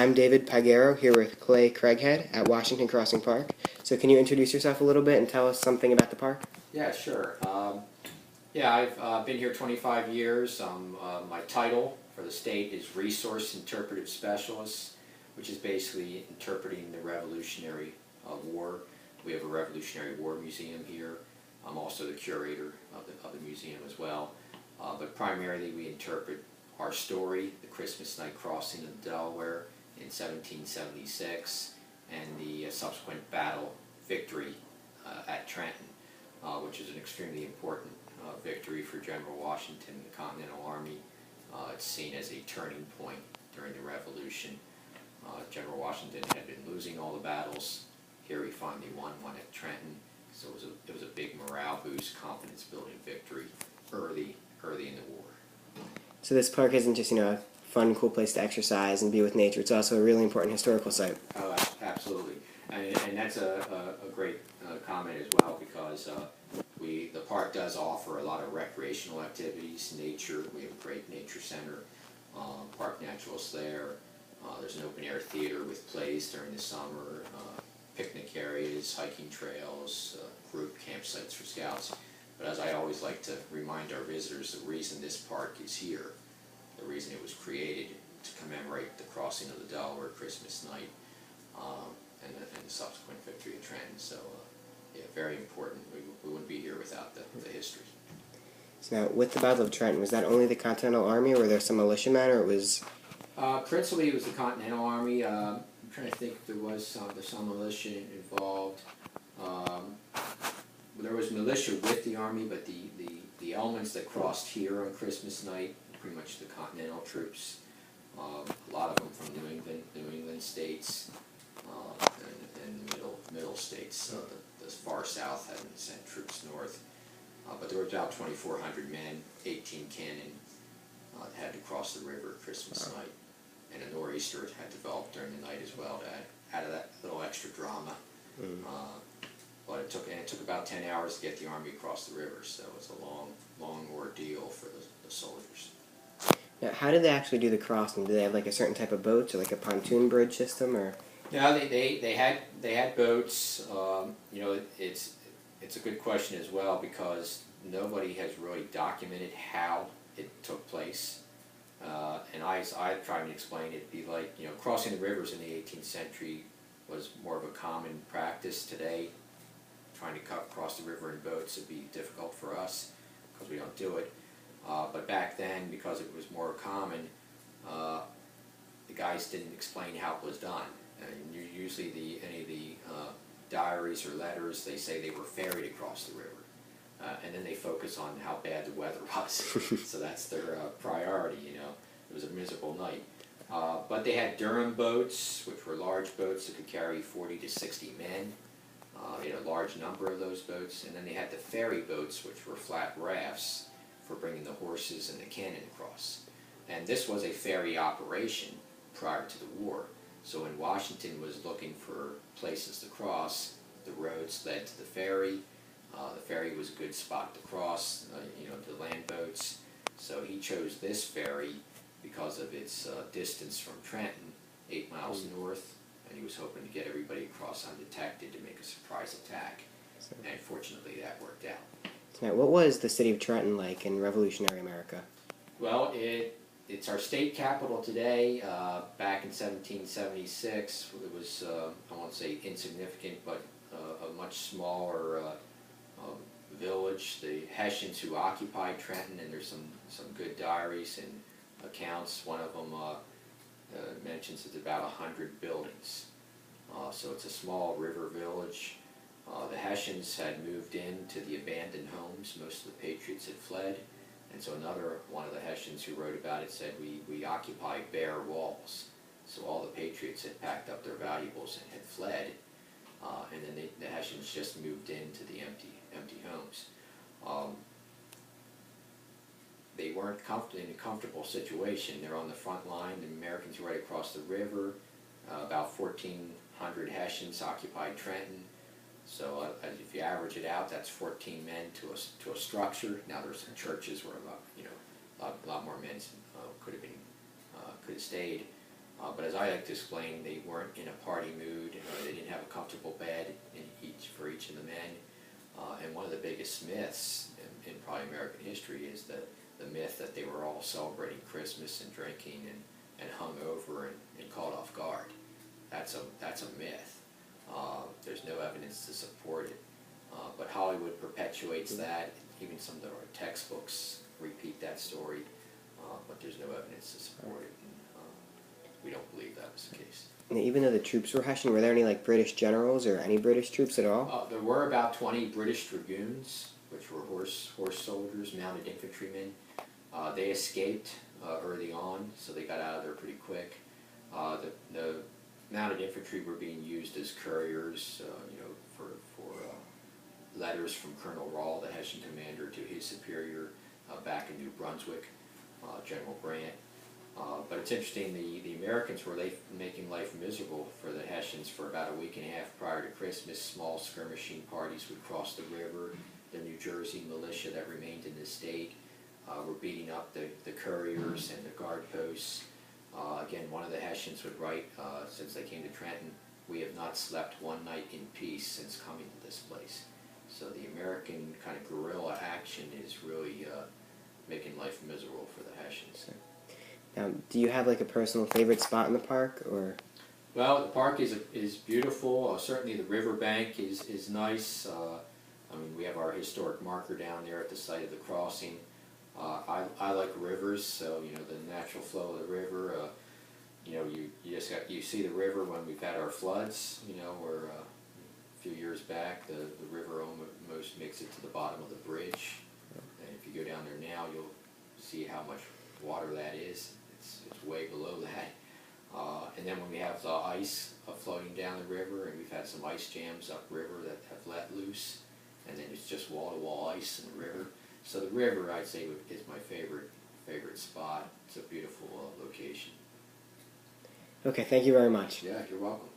Hi, I'm David Pagero here with Clay Craighead at Washington Crossing Park. So can you introduce yourself a little bit and tell us something about the park? Yeah, sure. I've been here 25 years. My title for the state is Resource Interpretive Specialist, which is basically interpreting the Revolutionary War. We have a Revolutionary War museum here. I'm also the curator of the museum as well. But primarily we interpret our story, the Christmas night crossing of the Delaware in 1776, and the subsequent battle victory at Trenton, which is an extremely important victory for General Washington and the Continental Army. It's seen as a turning point during the Revolution. General Washington had been losing all the battles. Here he finally won one at Trenton, so it was a big morale boost, confidence building victory early in the war. So this park isn't just, a fun, cool place to exercise and be with nature. It's also a really important historical site. Oh, absolutely. And that's a great comment as well, because the park does offer a lot of recreational activities, nature. We have a great nature center, Park Naturalist there. There's an open air theater with plays during the summer, picnic areas, hiking trails, group campsites for scouts. But as I always like to remind our visitors, the reason this park is here, the reason it was created to commemorate the crossing of the Delaware Christmas night, and the subsequent victory at Trenton. So, yeah, very important. We wouldn't be here without the history. So now, with the Battle of Trenton, was that only the Continental Army, or were there some militiamen, or it was... Principally, it was the Continental Army. I'm trying to think if there was some militia involved. There was militia with the Army, but the elements that crossed here on Christmas night, pretty much the Continental troops, a lot of them from New England states, and the middle states. The far south hadn't sent troops north. But there were about 2,400 men, 18 cannon, that had to cross the river Christmas night. And a nor'easter had developed during the night as well to add that little extra drama. But it took about 10 hours to get the Army across the river, so it was a long ordeal for the soldiers. Now, how did they actually do the crossing? Did they have like a certain type of boats, or like a pontoon bridge system, or...? No, they had boats. It's a good question as well, because nobody has really documented how it took place. And I tried to explain it. It'd be like, crossing the rivers in the 18th century was more of a common practice. Today, trying to cross the river in boats would be difficult for us because we don't do it. But back then, because it was more common, the guys didn't explain how it was done. And usually any of the diaries or letters, they say they were ferried across the river. And then they focus on how bad the weather was. So that's their priority, It was a miserable night. But they had Durham boats, which were large boats that could carry 40 to 60 men. They had a large number of those boats. And then they had the ferry boats, which were flat rafts for bringing the horses and the cannon across. And this was a ferry operation prior to the war. So when Washington was looking for places to cross, the roads led to the ferry. The ferry was a good spot to cross, the land boats. So he chose this ferry because of its distance from Trenton, 8 miles north, and he was hoping to get everybody across undetected to make a surprise attack. And fortunately, that worked out. Now, what was the city of Trenton like in Revolutionary America? Well, it's our state capital today. Back in 1776, it was, I won't say insignificant, but a much smaller village. The Hessians who occupied Trenton, and there's some good diaries and accounts. One of them mentions it's about 100 buildings. So it's a small river village. The Hessians had moved into the abandoned homes. Most of the Patriots had fled. And so one of the Hessians who wrote about it said, we occupy bare walls. So all the Patriots had packed up their valuables and had fled. And then the Hessians just moved into the empty homes. They weren't in a comfortable situation. They're on the front line. The Americans were right across the river. About 1,400 Hessians occupied Trenton. So if you average it out, that's 14 men to a structure. Now there's some churches where a lot more men could have stayed. But as I like to explain, they weren't in a party mood, they didn't have a comfortable bed for each of the men. And one of the biggest myths in probably American history is the myth that they were all celebrating Christmas and drinking and hung over and caught off guard. That's a myth. There's no evidence to support it. But Hollywood perpetuates that. Even some of our textbooks repeat that story, but there's no evidence to support it. And, we don't believe that was the case. And even though the troops were Hessian, were there any like British generals or any British troops at all? There were about 20 British dragoons, which were horse soldiers, mounted infantrymen. They escaped early on, so they got out of there pretty quick. The mounted infantry were being used as couriers, for letters from Colonel Rahl, the Hessian commander, to his superior back in New Brunswick, General Grant. But it's interesting, the Americans were making life miserable for the Hessians for about a week and a half prior to Christmas. Small skirmishing parties would cross the river. The New Jersey militia that remained in the state were beating up the couriers and the guard posts. Again, one of the Hessians would write, since they came to Trenton, "We have not slept one night in peace since coming to this place." So the American kind of guerrilla action is really making life miserable for the Hessians. Now, do you have like a personal favorite spot in the park, or? Well, the park is beautiful. Certainly the riverbank is nice. I mean, we have our historic marker down there at the site of the crossing. I like rivers, so the natural flow of the river. You see the river when we've had our floods. Where a few years back the river almost makes it to the bottom of the bridge. And if you go down there now, you'll see how much water that is. It's way below that. And then when we have the ice floating down the river, and we've had some ice jams upriver that have let loose, and then it's just wall-to-wall ice in the river. So the river, I'd say, is my favorite spot. It's a beautiful location. Okay, thank you very much. Yeah, you're welcome.